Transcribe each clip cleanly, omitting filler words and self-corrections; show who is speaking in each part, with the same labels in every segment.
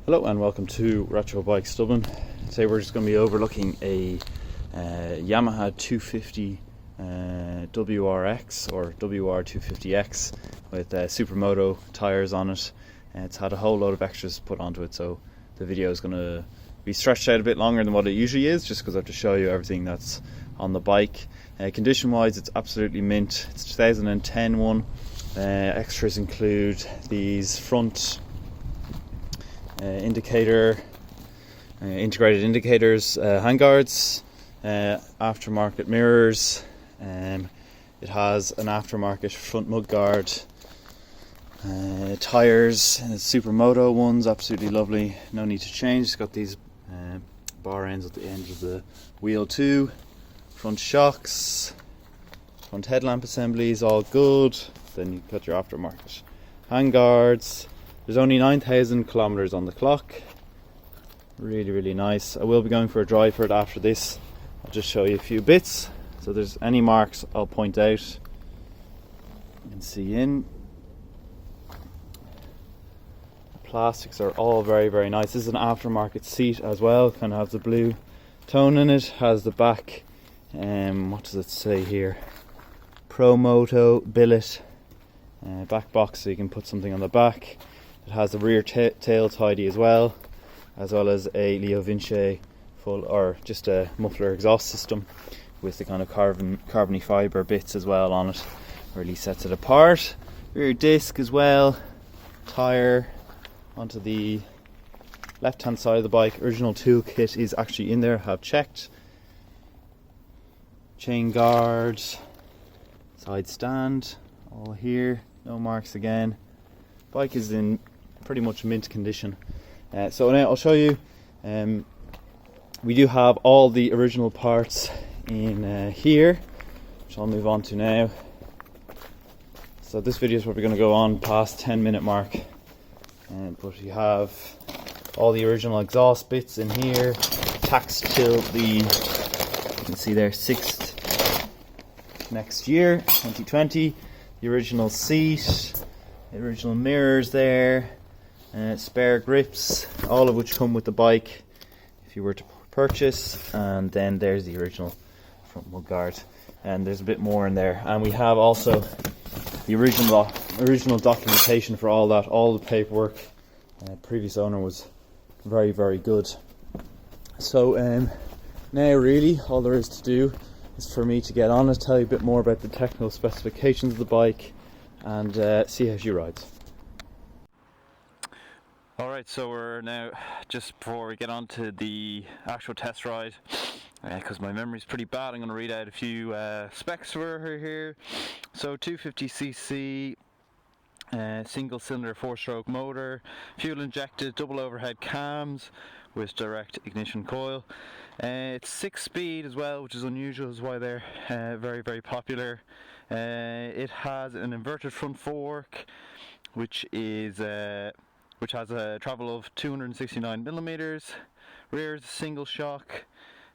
Speaker 1: Hello and welcome to Retro Bikes Dublin. Today we're just going to be overlooking a Yamaha 250 WRX or WR250x with supermoto tyres on it. It's had a whole load of extras put onto it, so the video is going to be stretched out a bit longer than what it usually is, just because I have to show you everything that's on the bike. Condition wise, it's absolutely mint. It's 2010 one. Extras include these front integrated indicators, handguards, aftermarket mirrors. It has an aftermarket front mudguard, tyres, supermoto ones, absolutely lovely, no need to change. It's got these bar ends at the end of the wheel too, front shocks, front headlamp assemblies, all good. Then you've got your aftermarket handguards. There's only 9,000 kilometers on the clock. Really nice. I will be going for a drive for it after this. I'll just show you a few bits. So there's any marks I'll point out. You can see in. The plastics are all very nice. This is an aftermarket seat as well. Kind of has the blue tone in it. Has the back. What does it say here? Promoto billet. Back box, so you can put something on the back. It has a rear tail tidy as well as a Leo Vinci full, or just a muffler exhaust system with the kind of carbony fibre bits as well on it. Really sets it apart. Rear disc as well. Tyre onto the left hand side of the bike. Original toolkit is actually in there, have checked. Chain guard, side stand, all here, no marks again. Bike is in pretty much mint condition. So now I'll show you. We do have all the original parts in here, which I'll move on to now. So this video is probably going to go on past 10-minute mark, but you have all the original exhaust bits in here, taxed till you can see there 6th next year, 2020. The original seat, the original mirrors there, spare grips, all of which come with the bike if you were to purchase. And then there's the original front mudguard, and there's a bit more in there. And we have also the original documentation for all that, all the paperwork. Previous owner was very good. So now really all there is to do is for me to get on it, tell you a bit more about the technical specifications of the bike, and see how she rides. Alright, so we're now, just before we get on to the actual test ride, because my memory's pretty bad, I'm going to read out a few specs for her here. So 250cc, single cylinder 4-stroke motor, fuel injected, double overhead cams with direct ignition coil. It's 6-speed as well, which is unusual, is why they're very popular. It has an inverted front fork, which has a travel of 269 millimeters. Rear is a single shock.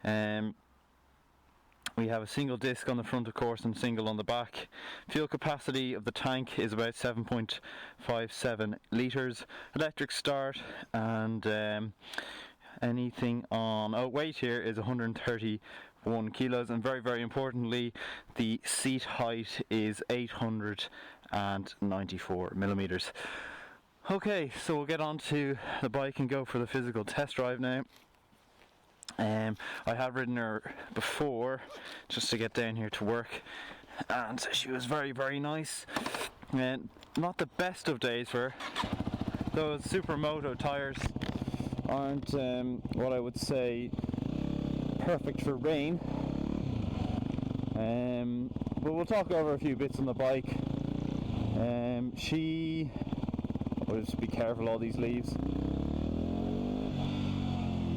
Speaker 1: We have a single disc on the front, of course, and single on the back. Fuel capacity of the tank is about 7.57 litres. Electric start, and anything on weight here is 131 kilos, and very importantly, the seat height is 894 millimeters. Okay, so we'll get on to the bike and go for the physical test drive now. I have ridden her before just to get down here to work, and she was very nice. Not the best of days for her. Those supermoto tyres aren't what I would say perfect for rain, but we'll talk over a few bits on the bike. I'll just be careful, all these leaves.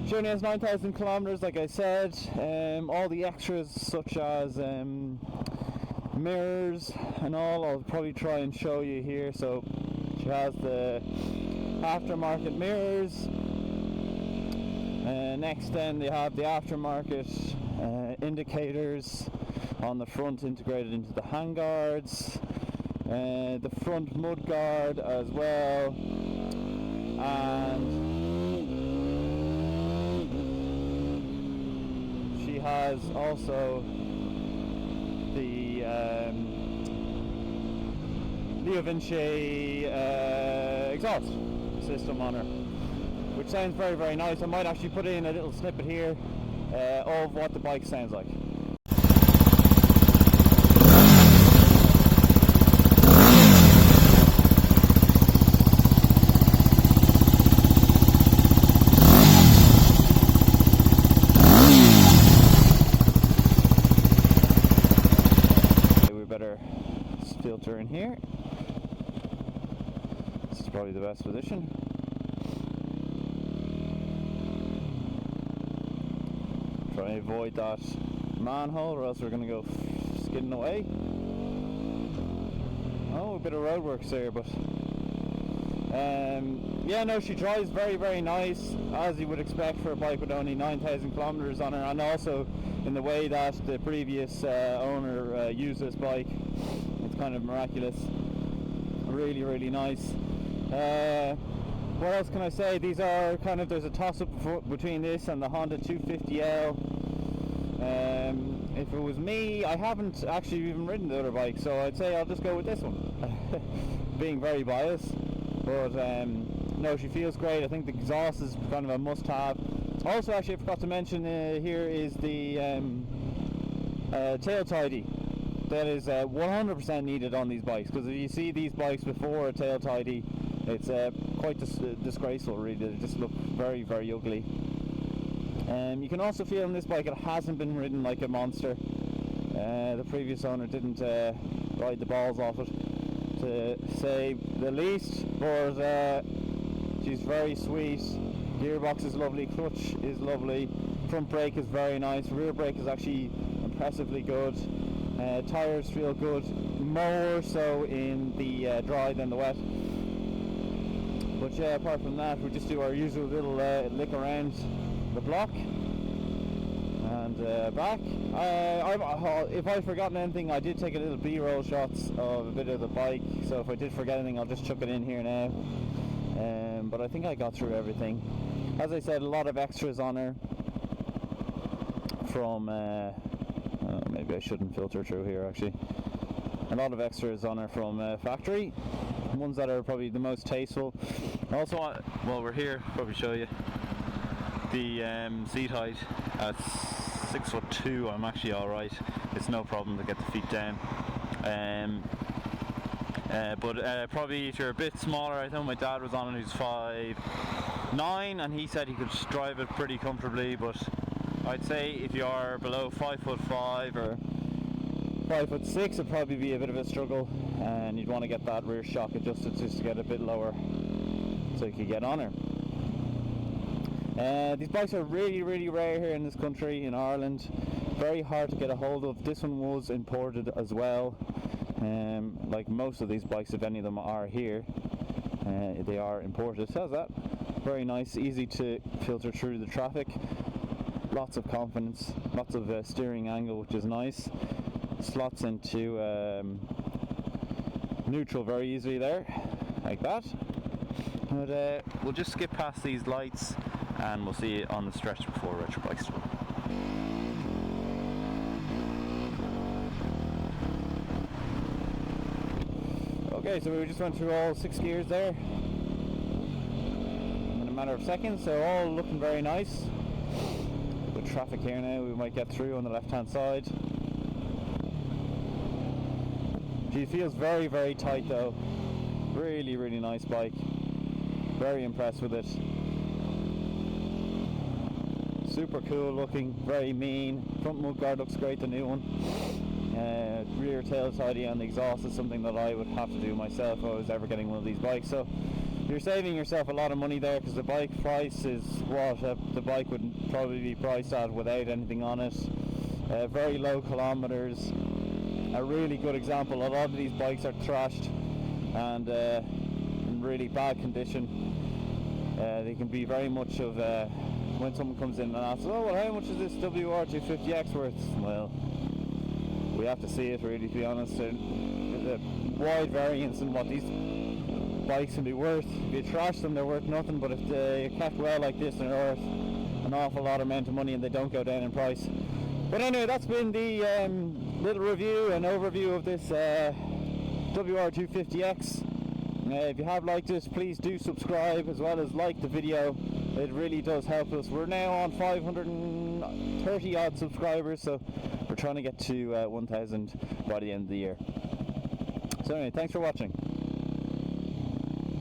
Speaker 1: She only has 9,000 kilometers, like I said. All the extras, such as mirrors and all, I'll probably try and show you here. So she has the aftermarket mirrors. Next, then they have the aftermarket indicators on the front, integrated into the handguards. The front mudguard as well, and has also the Leo Vinci exhaust system on her, which sounds very, very nice. I might actually put in a little snippet here of what the bike sounds like. Filter in here. This is probably the best position. Try and avoid that manhole, or else we're going to go skidding away. Oh, a bit of roadworks there, but yeah, no, she drives very, very nice, as you would expect for a bike with only 9,000 kilometers on her, and also in the way that the previous owner used this bike. Kind of miraculous. Really, really nice. What else can I say? These are kind of, there's a toss-up between this and the Honda 250L. If it was me, I haven't actually even ridden the other bike, so I'd say I'll just go with this one. Being very biased, but no, she feels great. I think the exhaust is kind of a must-have. Also, actually, I forgot to mention here is the tail tidy. That is 100% needed on these bikes, because if you see these bikes before a tail tidy, it's quite disgraceful, really. They just look very, very ugly. You can also feel on this bike it hasn't been ridden like a monster. The previous owner didn't ride the balls off it, to say the least, but she's very sweet. Gearbox is lovely, clutch is lovely, front brake is very nice, rear brake is actually impressively good. Tyres feel good, more so in the dry than the wet. But yeah, apart from that, we just do our usual little lick around the block and back. If I've forgotten anything, I did take a little B-roll shots of a bit of the bike, so if I did forget anything, I'll just chuck it in here now. But I think I got through everything. As I said, a lot of extras on her from maybe I shouldn't filter through here actually. A lot of extras on her from factory, ones that are probably the most tasteful. Also, while we're here, probably show you the seat height at 6'2". I'm actually alright, it's no problem to get the feet down. But probably if you're a bit smaller, I know my dad was on it, who's 5'9", and he said he could drive it pretty comfortably, but I'd say if you are below 5'5" or 5'6", it'd probably be a bit of a struggle, and you'd want to get that rear shock adjusted just to get a bit lower so you could get on her. These bikes are really, really rare here in this country, in Ireland. Very hard to get a hold of. This one was imported as well. Like most of these bikes, if any of them are here, they are imported. So that very nice, easy to filter through the traffic. Lots of confidence, lots of steering angle, which is nice. Slots into neutral very easily there, like that. But we'll just skip past these lights and we'll see it on the stretch before Retro Bike Store. Okay, so we just went through all 6 gears there in a matter of seconds, so all looking very nice. With traffic here now, we might get through on the left hand side. She feels very, very tight though. Really, really nice bike. Very impressed with it. Super cool looking, very mean. Front mudguard looks great, the new one. Rear tail tidy on the exhaust is something that I would have to do myself if I was ever getting one of these bikes. So you're saving yourself a lot of money there, because the bike price is what the bike would probably be priced at without anything on it. Very low kilometers. A really good example, a lot of these bikes are thrashed and in really bad condition. They can be very much of when someone comes in and asks, oh well, how much is this WR250x worth? Well, we have to see it really, to be honest. There's a wide variance in what these bikes can be worth. If you trash them, they're worth nothing, but if they're kept well like this, they're worth an awful lot of amount of money and they don't go down in price. But anyway, that's been the little review and overview of this WR250x. If you have liked it, please do subscribe as well as like the video. It really does help us. We're now on 530 odd subscribers, so we're trying to get to 1,000 by the end of the year. So anyway, thanks for watching.